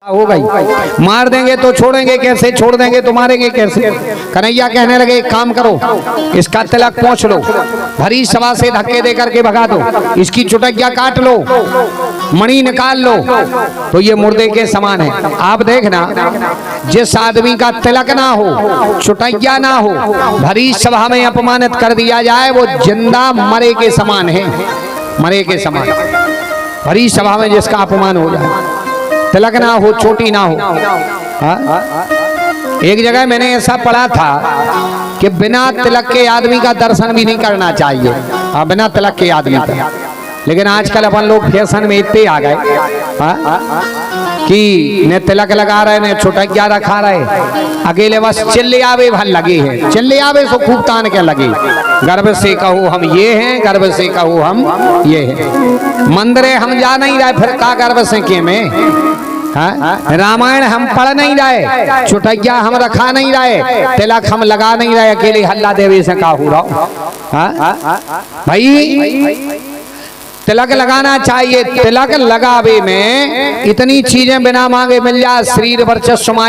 हो गई। मार देंगे तो छोड़ेंगे कैसे, छोड़ देंगे तो मारेंगे कैसे। कन्हैया कहने लगे एक काम करो, इसका तिलक पोंछ लो, भरी सभा से धक्के दे करके भगा दो, इसकी चुटकिया काट लो, मणि निकाल लो, तो ये मुर्दे के समान है। आप देखना, जिस आदमी का तिलक ना हो, चुटकिया ना हो, भरी सभा में अपमानित कर दिया जाए, वो जिंदा मरे के समान है, मरे के समान। भरी सभा में जिसका अपमान हो जाए, तिलक ना हो, चोटी ना हो। एक जगह मैंने ऐसा पढ़ा था कि बिना तिलक के आदमी का दर्शन भी नहीं करना चाहिए, बिना तिलक के आदमी का। लेकिन आजकल अपन लोग फैशन में इतने आ गए कि न तिलक लगा रहे न चुटकिया रखा रहे, अकेले बस चिल्ले आवे भल लगे हैं, चिल्ले आवे सो खूब तान के लगे, गर्व से कहो हम ये हैं, गर्व से कहो हम ये हैं। मंदिरे हम जा नहीं रहे, फिर का गर्व से के में। रामायण हम पढ़ नहीं रहे, चुटकिया हम रखा नहीं रहे, तिलक हम लगा नहीं रहे, अकेले हल्ला देवी से का हो रहा भाई। तिलक लगाना चाहिए, तिलक लगावे में इतनी चीजें बिना मांगे मिल जाए। शरीर वर्चस्व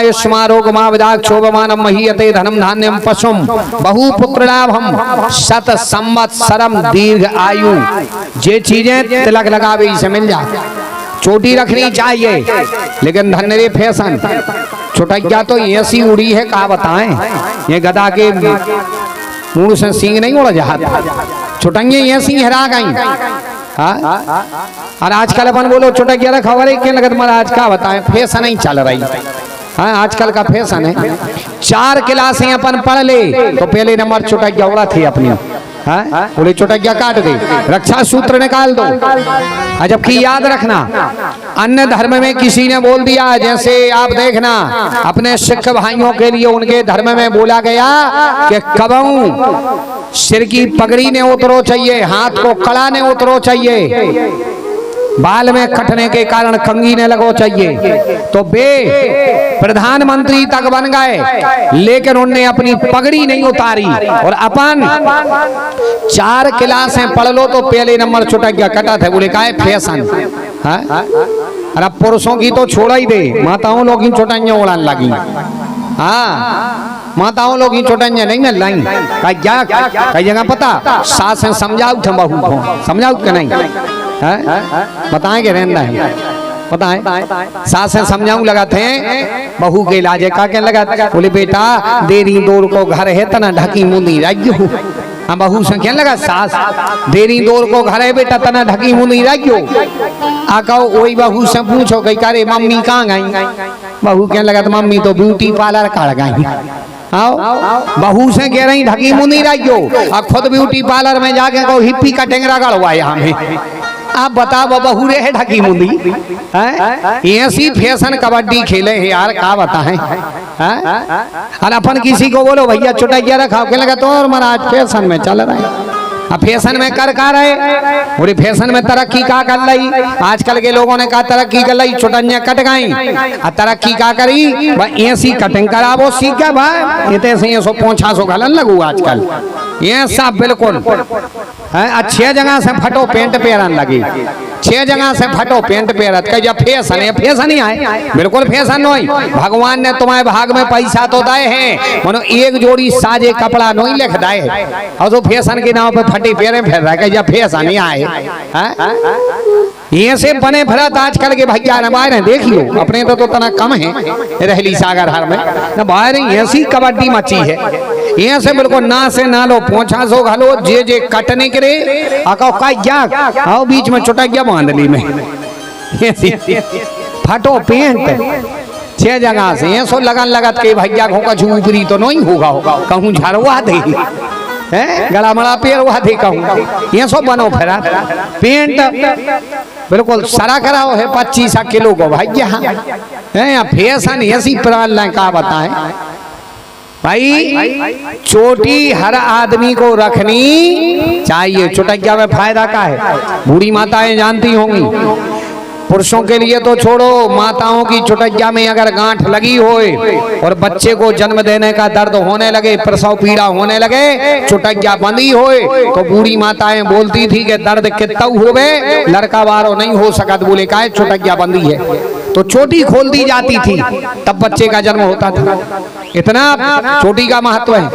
रोग माविदाग क्षोभमानम महीयते धनम धान्यम पशुम बहु पुत्र लाभम शत संवत्सरम दीर्घ आयु। ये चीजें तिलक लगावे से मिल जाए। चोटी रखनी चाहिए, लेकिन धन्य फैशन चुटकिया तो ऐसी उड़ी है का बताएं। ये गधा के मुंह से सींग नहीं उड़ जाता, चुटंगे ऐसी हरा गई। और आजकल अपन बोलो चुटकिया रखा वाले के लगत महाराज का बताएं, फैशन नहीं चल रही। आजकल का फैशन है 4 क्लासें अपन पढ़ ले तो पहले नंबर चुटकिया उड़ा थी अपनी, बोले चुटकिया काट दे, रक्षा सूत्र निकाल दो। जबकि याद रखना, अन्य धर्म में किसी ने बोल दिया, जैसे आप देखना अपने सिख भाइयों के लिए उनके धर्म में बोला गया कि कबहू सिर की पगड़ी ने उतरो चाहिए, हाथ को कड़ा ने उतरो चाहिए, बाल में कटने के कारण कंगी ने लगो चाहिए। तो वे प्रधानमंत्री तक बन गए, लेकिन उनने अपनी पगड़ी नहीं उतारी। और अपन 4 क्लासें पढ़ लो तो पहले नंबर चुटकिया कटा थे, बोले का फैशन। अरे पुरुषों की तो छोड़ा ही दे, माताओं लोग ही चुटकियां उड़ाने लगी। माताओं लोग ही चुटकियां नहीं मिल रही, कई जगह पता सास समझाऊ थे, बहू को समझाऊ के नहीं बताएंगे रहना है, बताएं सास से समझाऊं लगाते हैं बहू के इलाज का क्या लगा, बोले बेटा देरी दूर को घर है तना ढकी मुंदी राज्यो। हाँ बहू से क्या लगा, सास देरी दूर को घर है बेटा तना ढकी मुंदी राज्यो। कहो वही बहू से पूछो कही करे मम्मी कहाँ गई, बहू क्या लगा तो मम्मी तो ब्यूटी पार्लर काढ़ गई। आओ बहू से कह रही ढकी मुंदी राज्यो, अब खुद ब्यूटी पार्लर में जाके को हिप्पी का टेंगरा गड़वाया हमें। आप बताओ बहू रे है ढकी मुंदी, ऐसी फैशन कबड्डी खेले है यार, का बताएं। और अपन किसी को बोलो भैया चुटकिया रखा के लगा तो और महाराज फैशन में चल रहे हैं। अब फैशन में कर रहे, पूरी फैशन में तरक्की का कर ली। आजकल के लोगों ने कहा तरक्की कर ली, चुटनिया कट गई, और तरक्की का करी भाई ऐसी कटिंग करावो सीख गया भाई, ये तो सो पोछा सो घलन लगू आजकल ये सब बिल्कुल। 6 जगह से फटो पेंट पेरन लगी, 6 जगह से फटो पेंट पेरत का जब फैशन है, फैशन ही आए बिल्कुल फैशन नहीं। भगवान ने तुम्हारे भाग में पैसा तो दाए हैं, मनो एक जोड़ी साजे कपड़ा नहीं लिख दाए, और तो फैशन के नाम पे फटी पेरे फिर रहा है, जब फैशन ही आए। ये से बने भरत आजकल के भैया ने बाहर देखियो, अपने तो तना कम है रहली सागर हर में बाहर ऐसी कबड्डी मची है। ये से बिल्कुल ना से ना लो पोछा सो घलो जे कटने करे आको का जाग आओ बीच में चुटकिया बांध ली में फटो पेंट 6 जगह से ये सो लगन लगत के भैया को का झूपरी तो नहीं होगा, कहूँ झरवा दे गला मड़ा पेड़ वहा दे कहूँ, ये सो बनो फिर पेंट बिल्कुल सरा कराओ है 25 किलो को भैया। फैशन ऐसी प्राल का बताएं भाई, चोटी हर आदमी को रखनी चाहिए। चुटकिया में फायदा का है, बूढ़ी माताएं जानती होंगी, पुरुषों के लिए तो छोड़ो, माताओं की चुटकिया में अगर गांठ लगी होए और बच्चे को जन्म देने का दर्द होने लगे, प्रसव पीड़ा होने लगे, चुटकिया बंदी होए तो बूढ़ी माताएं बोलती थी कि दर्द कितना होवे लड़का वारो नहीं हो सकत, बोले का चुटकिया बंदी है। तो तो चोटी खोल दी जाती थी, तब बच्चे का जन्म होता था। इतना चोटी का महत्व है।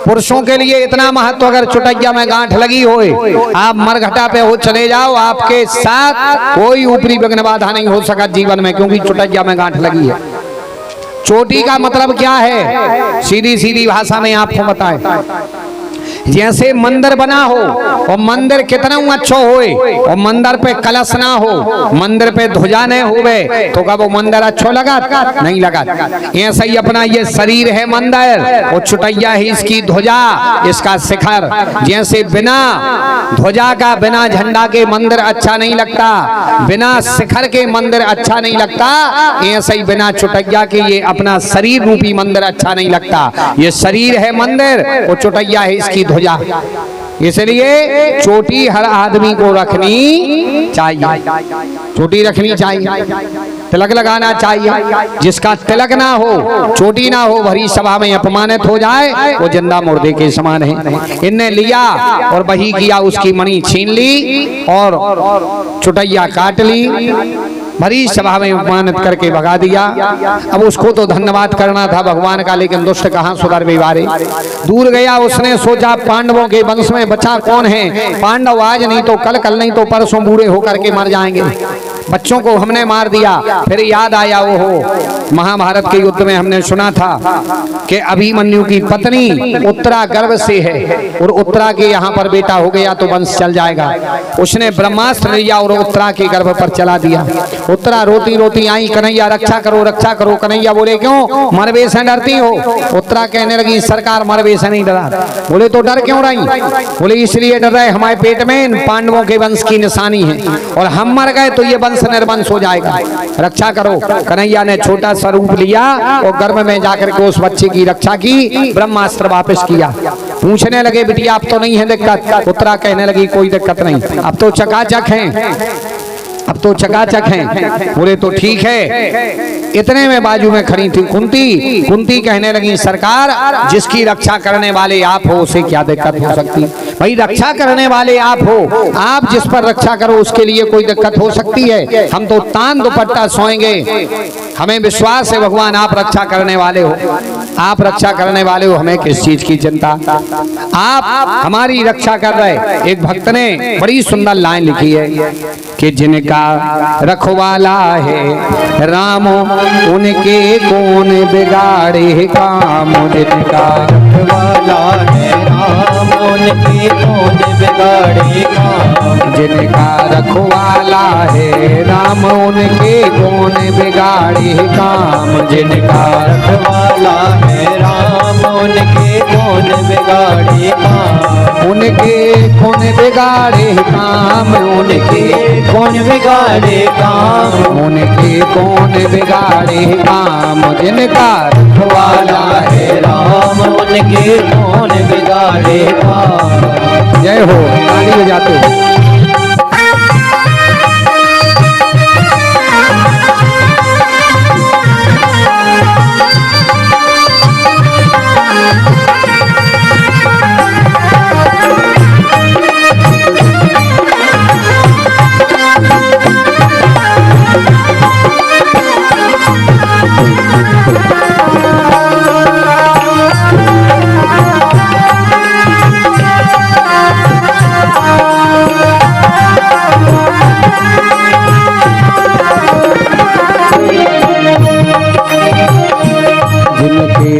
पुरुषों के लिए इतना महत्व, अगर चुटैया में गांठ लगी होए, आप मरघटा पे हो चले जाओ, आपके साथ कोई ऊपरी विघ्न बाधा नहीं हो सका जीवन में, क्योंकि चुटैया में गांठ लगी है। चोटी का मतलब क्या है, सीधी सीधी भाषा में आपको बताएं। जैसे मंदिर बना हो और मंदिर कितना अच्छा होए और मंदिर पे कलश ना हो, मंदिर पे ध्वजा नहीं होवे, तो क्या वो मंदिर अच्छा लगा? नहीं लगा। ऐसा ही अपना ये शरीर है मंदिर, और चुटैया ही इसकी ध्वजा, इसका शिखर। जैसे बिना ध्वजा का, बिना झंडा के मंदिर अच्छा नहीं लगता, बिना शिखर के मंदिर अच्छा नहीं लगता, ऐसा ही बिना चुटैया के ये अपना शरीर रूपी मंदिर अच्छा नहीं लगता। ये शरीर है मंदिर और चुटैया है इसकी ध्वजा। इसलिए चोटी हर आदमी को रखनी चाहिए, चोटी रखनी चाहिए, तिलक लगाना चाहिए। जिसका तिलक ना हो, चोटी ना हो, भरी सभा में अपमानित हो जाए, वो जिंदा मुर्दे के समान है। इनने लिया और वही किया, उसकी मणि छीन ली और चुटैया काट ली, भरी सभा में अपमानित करके भगा दिया। अब उसको तो धन्यवाद करना था भगवान का, लेकिन दुष्ट कहाँ सुधर विवारे। दूर गया, उसने सोचा पांडवों के वंश में बचा कौन है, पांडव आज नहीं तो कल, कल नहीं तो परसों बूढ़े होकर के मर जाएंगे, बच्चों को हमने मार दिया। फिर याद आया, वो हो महाभारत के युद्ध में हमने सुना था कि अभिमन्यु की पत्नी उत्तरा गर्भ से है, और उत्तरा के यहाँ पर बेटा हो गया तो वंश चल जाएगा। उसने ब्रह्मास्त्र लिया और उत्तरा के गर्भ पर चला दिया। उत्तरा रोती रोती आई, कन्हैया रक्षा करो, रक्षा करो। कन्हैया बोले क्यों, मरबे से डरती हो? उत्तरा कहने लगी, सरकार मरबे से नहीं डरा। बोले तो डर क्यों रही? बोले इसलिए डर रहे, हमारे पेट में पांडवों के वंश की निशानी है, और हम मर गए तो ये वंश निर्वंश हो जाएगा, रक्षा करो। कन्हैया ने छोटा स्वरूप लिया और गर्भ में जाकर के उस बच्चे की रक्षा की, ब्रह्मास्त्र वापस किया। पूछने लगे, बिटिया अब तो नहीं है दिक्कत? उत्तरा कहने लगी, कोई दिक्कत नहीं, अब तो चकाचक हैं, अब तो चकाचक हैं। बोले तो ठीक है। इतने में बाजू में खड़ी थी कुंती। कुंती कहने लगी, सरकार जिसकी रक्षा करने वाले आप हो, उसे क्या दिक्कत हो सकती? भाई रक्षा करने वाले आप हो, आप जिस पर रक्षा करो उसके लिए कोई दिक्कत हो सकती है? हम तो तान दुपट्टा सोएंगे, हमें विश्वास है भगवान आप रक्षा करने वाले हो, आप रक्षा करने वाले हो, हमें किस चीज की चिंता, आप हमारी रक्षा कर रहे। एक भक्त ने बड़ी सुंदर लाइन लिखी है कि जिनका रखवाला है राम, उनके कौन बिगाड़े काम, जिनका रखवाला है राम, उनके कौन बिगाड़े काम, जिनका रखवाला है राम, उनके कौन बिगाड़े काम, जिनका रखवाला है राम, उनके कौन बिगाड़े काम, उनके कौन बिगाड़े काम, उनके कौन बिगाड़े काम, उनके कौन बिगाड़े काम, जिनका रखवाला है राम, उनके कौन बिगाड़े काम। जय हो, ताली बजाते हो।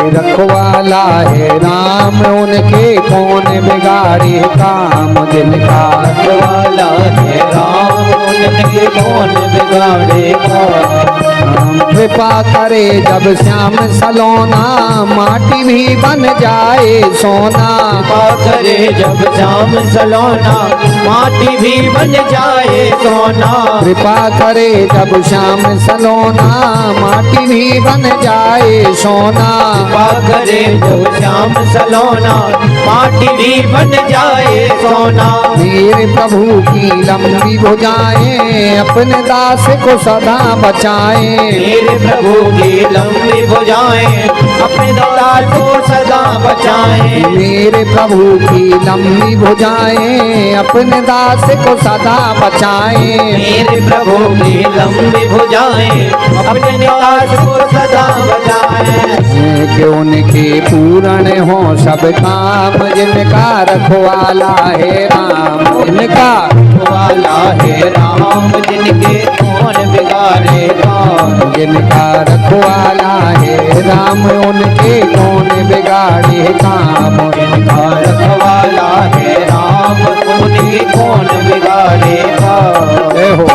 रखवाला है राम, उनके कौन बिगाड़े काम, जिनका रखवाला है राम, उनके कौन बिगाड़े काम। कृपा करे जब श्याम सलोना, माटी भी बन जाए सोना। कृपा करे जब श्याम सलोना, माटी भी बन जाए सोना। कृपा करे जब श्याम सलोना, माटी भी बन जाए सोना। कृपा करे जब श्याम सलोना, माटी भी बन जाए सोना। मेरे प्रभु की लंबी भुजाएं अपने दास को सदा बचाएं। मेरे प्रभु की लंबी भुजाएं अपने दास को सदा बचाएं। मेरे प्रभु की लंबी भुजाएं अपने दास को सदा बचाएं। मेरे प्रभु की लंबी भुजाएं अपने दास को सदा बचाएं। कि उनके पूर्ण हो सब काम, जिनका रखवाला है राम, जिनका वाला है राम, जिनके कौन बिगाड़े काम। जिनका रखवाला है राम, उनके कौन बिगाड़े काम। जिनका रखवाला है राम, उनके कौन बिगाड़े काम। जय हो।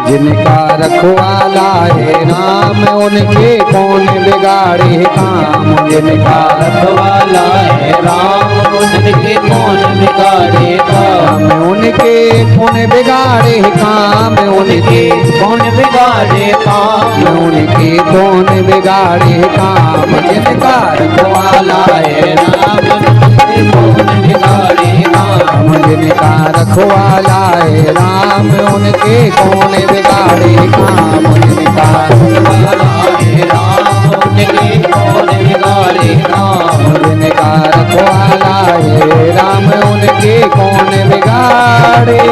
जिनका रखवाला है राम, उनके कौन बिगाड़े काम। जिनका रखवाला है राम, उनके कौन बिगाड़े काम। उनके कौन बिगाड़े काम। उनके कौन बिगाड़े काम। उनके कौन बिगाड़े काम। जिनका रखवाला है राम, उनके कौन बिगाड़े काम। जिनका रखवाला है राम, उनके कौन बिगाड़े काम। जिनका रखवाला है राम, उनके कौन बिगाड़े काम। जिनका रखवाला है राम, उनके कौन बिगाड़े।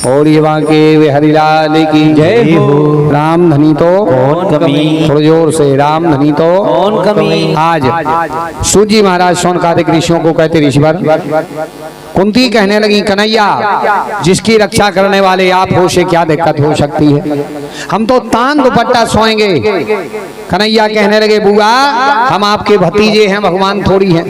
और ये बांके वे हरिलाल की जय हो। राम धनी तो कौन कमी। थोड़ा जोर से राम धनी तो कौन कमी। आज सूजी महाराज शौनकादिक ऋषियों को कहते ऋषिवर। कुंती कहने लगी कन्हैया, जिसकी रक्षा करने वाले आप हो से क्या दिक्कत हो सकती है, हम तो तान दुपट्टा सोएंगे। कन्हैया कहने लगे बुआ, हम आपके भतीजे हैं, भगवान थोड़ी हैं।